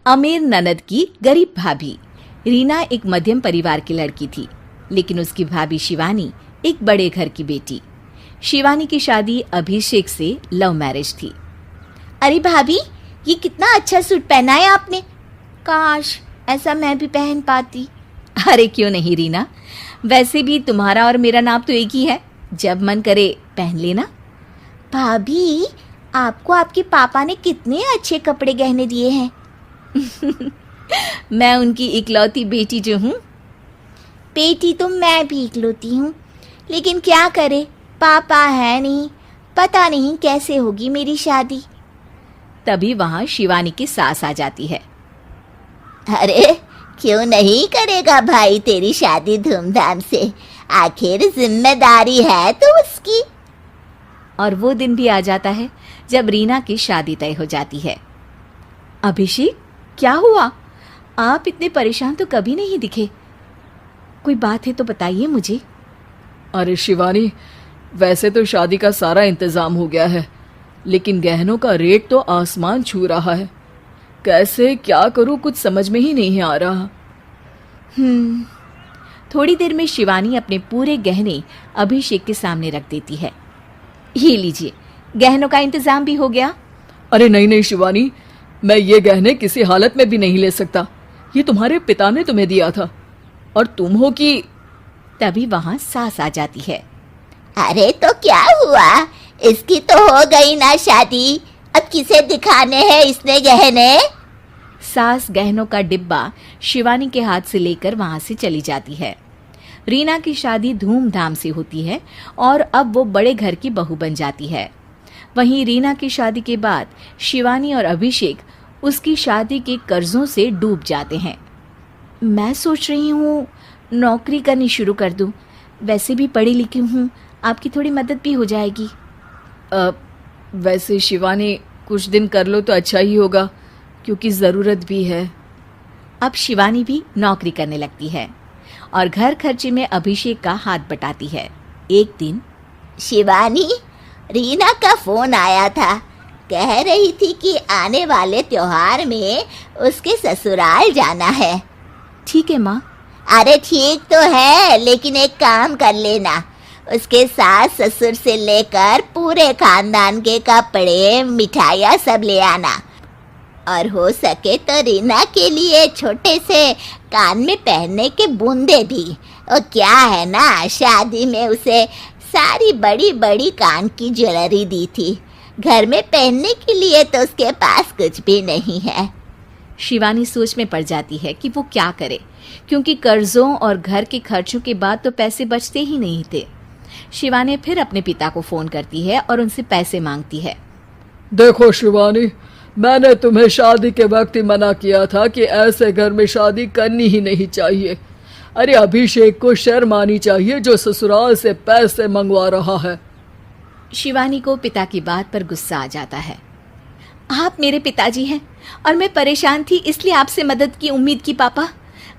अमीर ननद की गरीब भाभी। रीना एक मध्यम परिवार की लड़की थी, लेकिन उसकी भाभी शिवानी एक बड़े घर की बेटी। शिवानी की शादी अभिषेक से लव मैरिज थी। अरे भाभी, ये कितना अच्छा सूट पहना है आपने। काश ऐसा मैं भी पहन पाती। अरे क्यों नहीं रीना, वैसे भी तुम्हारा और मेरा नाम तो एक ही है, जब मन करे पहन लेना। भाभी, आपको आपके पापा ने कितने अच्छे कपड़े गहने दिए हैं। मैं उनकी इकलौती बेटी जो हूँ। बेटी तो मैं भी इकलौती हूँ, लेकिन क्या करे, पापा है नहीं, पता नहीं कैसे होगी मेरी शादी। तभी वहाँ शिवानी की सास आ जाती है। अरे क्यों नहीं करेगा भाई तेरी शादी धूमधाम से, आखिर जिम्मेदारी है तो उसकी। और वो दिन भी आ जाता है जब रीना की शादी तय हो जाती है। अभिषेक, क्या हुआ? आप इतने परेशान तो कभी नहीं दिखे। कोई बात है तो बताइए मुझे। अरे शिवानी, वैसे तो शादी का सारा इंतजाम हो गया है, लेकिन गहनों का रेट तो आसमान छू रहा है। कैसे क्या करूं, कुछ समझ में ही नहीं आ रहा। थोड़ी देर में शिवानी अपने पूरे गहने अभिषेक के सामने रख देती है। ये लीजिए, गहनों का इंतजाम भी हो गया। अरे नहीं नहीं शिवानी, मैं ये गहने किसी हालत में भी नहीं ले सकता। ये तुम्हारे पिता ने तुम्हें दिया था, और तुम हो कि। तभी वहां सास आ जाती है। अरे तो क्या हुआ, इसकी तो हो गई ना शादी, अब किसे दिखाने हैं इसने गहने। सास गहनों का डिब्बा शिवानी के हाथ से लेकर वहां से चली जाती है। रीना की शादी धूमधाम से होती है और अब वो बड़े घर की बहू बन जाती है। वहीं रीना की शादी के बाद शिवानी और अभिषेक उसकी शादी के कर्जों से डूब जाते हैं। मैं सोच रही हूँ नौकरी करनी शुरू कर दूँ, वैसे भी पढ़ी लिखी हूँ, आपकी थोड़ी मदद भी हो जाएगी। वैसे शिवानी, कुछ दिन कर लो तो अच्छा ही होगा, क्योंकि ज़रूरत भी है। अब शिवानी भी नौकरी करने लगती है और घर खर्चे में अभिषेक का हाथ बटाती है। एक दिन शिवानी, रीना का फोन आया था, कह रही थी कि आने वाले त्योहार में उसके ससुराल जाना है। ठीक है माँ। अरे ठीक तो है, लेकिन एक काम कर लेना, उसके सास ससुर से लेकर पूरे खानदान के कपड़े मिठाइयाँ सब ले आना, और हो सके तो रीना के लिए छोटे से कान में पहनने के बूंदे भी। और क्या है ना, शादी में उसे सारी बड़ी बड़ी कान की ज्वेलरी दी थी, घर में पहनने के लिए तो उसके पास कुछ भी नहीं है। शिवानी सोच में पड़ जाती है कि वो क्या करे, क्योंकि कर्जों और घर के खर्चों के बाद तो पैसे बचते ही नहीं थे। शिवानी फिर अपने पिता को फोन करती है और उनसे पैसे मांगती है। देखो शिवानी, मैंने तुम्हें शादी के वक्त ही मना किया था कि ऐसे घर में शादी करनी ही नहीं चाहिए। अरे अभिषेक को शर्म आनी चाहिए जो ससुराल से पैसे मंगवा रहा है। शिवानी को पिता की बात पर गुस्सा आ जाता है। आप मेरे पिताजी हैं और मैं परेशान थी, इसलिए आपसे मदद की उम्मीद की पापा।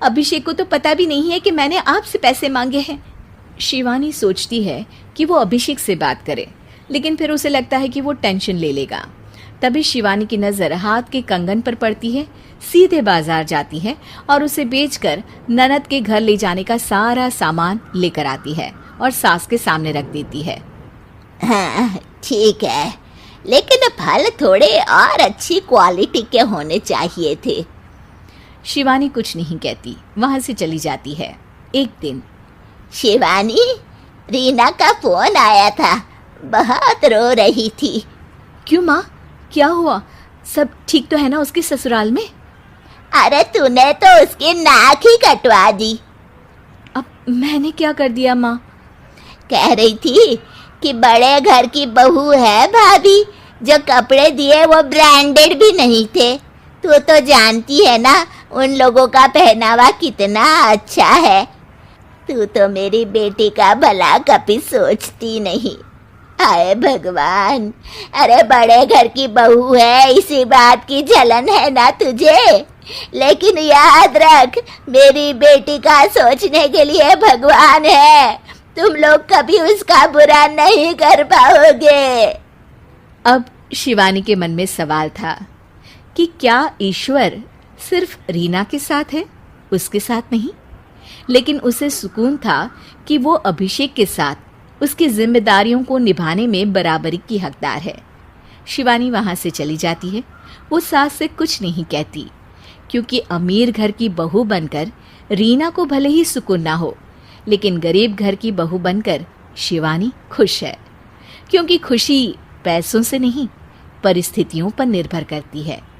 अभिषेक को तो पता भी नहीं है कि मैंने आपसे पैसे मांगे हैं। शिवानी सोचती है कि वो अभिषेक से बात करे, लेकिन फिर उसे लगता है कि वो टेंशन ले लेगा। तभी शिवानी की नज़र हाथ के कंगन पर पड़ती है। सीधे बाजार जाती है और उसे बेचकर ननद के घर ले जाने का सारा सामान लेकर आती है और सास के सामने रख देती है। हाँ ठीक है, लेकिन फल थोड़े और अच्छी क्वालिटी के होने चाहिए थे। शिवानी कुछ नहीं कहती, वहां से चली जाती है। एक दिन शिवानी, रीना का फोन आया था, बहुत रो रही थी। क्यों माँ, क्या हुआ? सब ठीक तो है ना उसके ससुराल में? अरे तूने तो उसकी नाक ही कटवा दी। अब मैंने क्या कर दिया माँ? कह रही थी कि बड़े घर की बहू है भाभी, जो कपड़े दिए वो ब्रांडेड भी नहीं थे। तू तो जानती है ना उन लोगों का पहनावा कितना अच्छा है। तू तो मेरी बेटी का भला कभी सोचती नहीं। हाय भगवान, अरे बड़े घर की बहू है, इसी बात की जलन है ना तुझे, लेकिन याद रख मेरी बेटी का सोचने के लिए भगवान है, तुम लोग कभी उसका बुरा नहीं कर पाओगे। अब शिवानी के मन में सवाल था कि क्या ईश्वर सिर्फ रीना के साथ है, उसके साथ नहीं। लेकिन उसे सुकून था कि वो अभिषेक के साथ उसकी जिम्मेदारियों को निभाने में बराबरी की हकदार है। शिवानी वहां से चली जाती है। वो सास से कुछ नहीं कहती, क्योंकि अमीर घर की बहू बनकर रीना को भले ही सुकून ना हो, लेकिन गरीब घर की बहू बनकर शिवानी खुश है। क्योंकि खुशी पैसों से नहीं, परिस्थितियों पर निर्भर करती है।